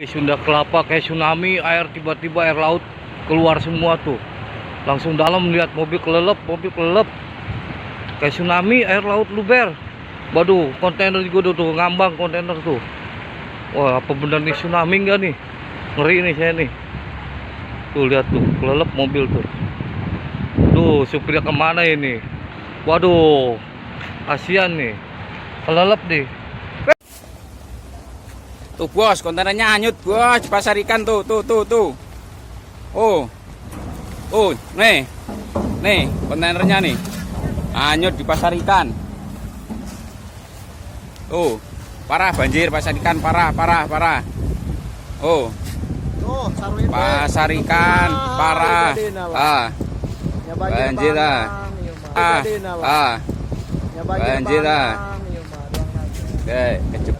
Sunda Kelapa kayak tsunami, air tiba-tiba air laut keluar semua tuh. Langsung dalam lihat mobil kelelep kayak tsunami, air laut luber. Waduh, kontainer juga tuh ngambang kontainer tuh. Wah, apa bener nih tsunami enggak nih? Ngeri nih saya nih. Tuh lihat tuh, kelelep mobil tuh. Tuh, supirnya kemana ini? Waduh, kasihan nih. Kelelep nih. Tuh bos, kontainernya hanyut bos, pasar ikan tuh. Oh, nih kontainernya nih, hanyut di pasar ikan. Tuh, parah banjir pasar ikan, parah. Oh, pasar ikan, parah. Banjir lah. Banjir lah. Oke, kecep.